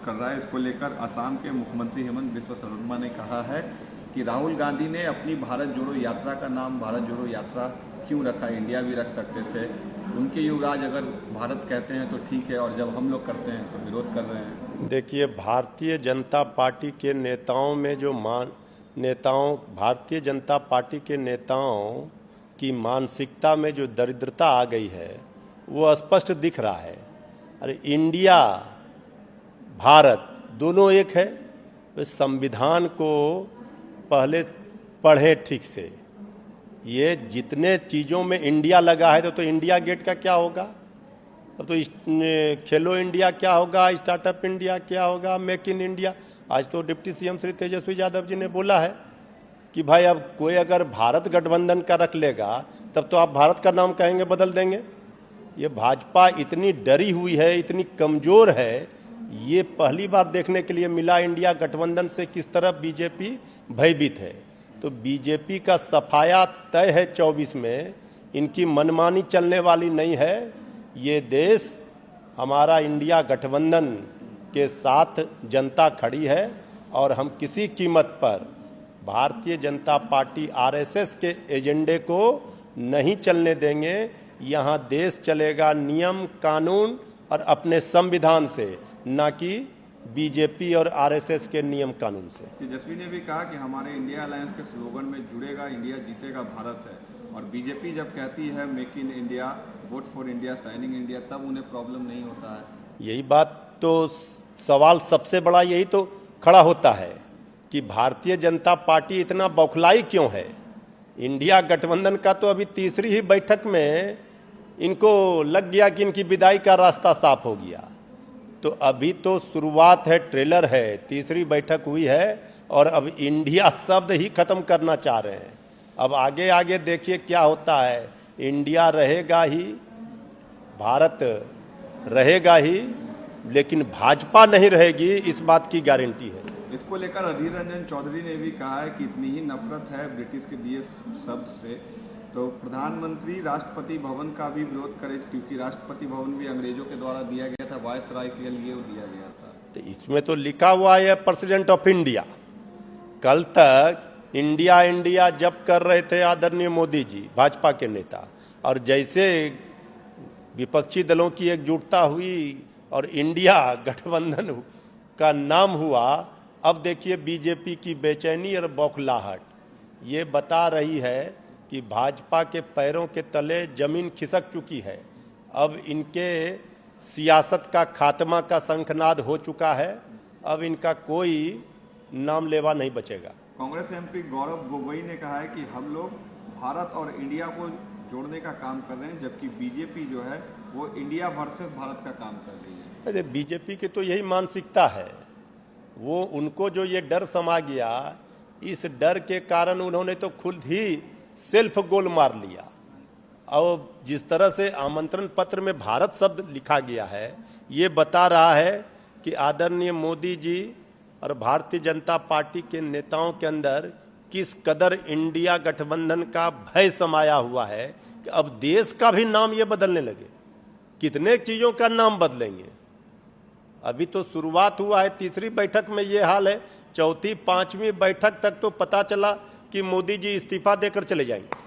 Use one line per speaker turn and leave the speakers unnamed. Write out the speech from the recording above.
विरोध कर रहा है। इसको लेकर असम के मुख्यमंत्री हेमंत बिस्वा शर्मा ने कहा है कि राहुल गांधी ने अपनी भारत जोड़ो यात्रा का नाम भारत जोड़ो यात्रा क्यों रखा, इंडिया भी रख सकते थे। उनके युवराज अगर भारत कहते हैं तो ठीक है, और जब हम लोग करते हैं तो विरोध कर रहे हैं।
देखिए, भारतीय जनता पार्टी के नेताओं में जो भारतीय जनता पार्टी के नेताओं की मानसिकता में जो दरिद्रता आ गई है वो स्पष्ट दिख रहा है। अरे इंडिया भारत दोनों एक है। संविधान को पहले पढ़े ठीक से। ये जितने चीज़ों में इंडिया लगा है तो इंडिया गेट का क्या होगा, तो खेलो इंडिया क्या होगा, स्टार्टअप इंडिया क्या होगा, मेक इन इंडिया। आज तो डिप्टी सीएम श्री तेजस्वी यादव जी ने बोला है कि भाई अब कोई अगर भारत गठबंधन का रख लेगा तब तो आप भारत का नाम कहेंगे बदल देंगे। ये भाजपा इतनी डरी हुई है, इतनी कमज़ोर है, ये पहली बार देखने के लिए मिला इंडिया गठबंधन से किस तरह बीजेपी भयभीत है। तो बीजेपी का सफाया तय है 24 में, इनकी मनमानी चलने वाली नहीं है। ये देश हमारा इंडिया गठबंधन के साथ जनता खड़ी है और हम किसी कीमत पर भारतीय जनता पार्टी आरएसएस के एजेंडे को नहीं चलने देंगे। यहाँ देश चलेगा नियम कानून और अपने संविधान से, ना कि बीजेपी और आरएसएस के नियम कानून से।
तेजस्वी ने भी कहा कि हमारे इंडिया अलायंस के स्लोगन में जुड़ेगा इंडिया जीतेगा भारत है, और बीजेपी जब कहती है make in India, vote for India, signing India, तब उन्हें प्रॉब्लम नहीं होता है।
यही बात तो सवाल सबसे बड़ा यही तो खड़ा होता है कि भारतीय जनता पार्टी इतना बौखलाई क्यों है। इंडिया गठबंधन का तो अभी तीसरी ही बैठक में इनको लग गया कि इनकी विदाई का रास्ता साफ हो गया। तो अभी तो शुरुआत है, ट्रेलर है, तीसरी बैठक हुई है और अब इंडिया शब्द ही खत्म करना चाह रहे हैं। अब आगे आगे देखिए क्या होता है। इंडिया रहेगा ही, भारत रहेगा ही, लेकिन भाजपा नहीं रहेगी, इस बात की गारंटी है।
इसको लेकर अधीर रंजन चौधरी ने भी कहा है कि इतनी ही नफरत है ब्रिटिश के दिए शब्द से तो प्रधानमंत्री राष्ट्रपति भवन का भी विरोध करे, क्योंकि राष्ट्रपति भवन भी अंग्रेजों के द्वारा दिया गया था, वायसराय के लिए दिया गया था।
तो इसमें तो लिखा हुआ है प्रेसिडेंट ऑफ इंडिया। कल तक इंडिया इंडिया जब कर रहे थे आदरणीय मोदी जी, भाजपा के नेता, और जैसे विपक्षी दलों की एकजुटता हुई और इंडिया गठबंधन का नाम हुआ, अब देखिए बीजेपी की बेचैनी और बौखलाहट ये बता रही है कि भाजपा के पैरों के तले जमीन खिसक चुकी है। अब इनके सियासत का खात्मा का शंखनाद हो चुका है। अब इनका कोई नाम लेवा नहीं बचेगा।
कांग्रेस एमपी गौरव गोगोई ने कहा है कि हम लोग भारत और इंडिया को जोड़ने का काम कर रहे हैं, जबकि बीजेपी जो है वो इंडिया वर्सेस भारत का काम कर रही है।
अरे बीजेपी की तो यही मानसिकता है। वो उनको जो ये डर समा गया, इस डर के कारण उन्होंने तो खुद ही सेल्फ गोल मार लिया। और जिस तरह से आमंत्रण पत्र में भारत शब्द लिखा गया है, ये बता रहा है कि आदरणीय मोदी जी और भारतीय जनता पार्टी के नेताओं के अंदर किस कदर इंडिया गठबंधन का भय समाया हुआ है कि अब देश का भी नाम ये बदलने लगे। कितने चीज़ों का नाम बदलेंगे। अभी तो शुरुआत हुआ है, तीसरी बैठक में ये हाल है, चौथी पांचवी बैठक तक तो पता चला कि मोदी जी इस्तीफा देकर चले जाएंगे।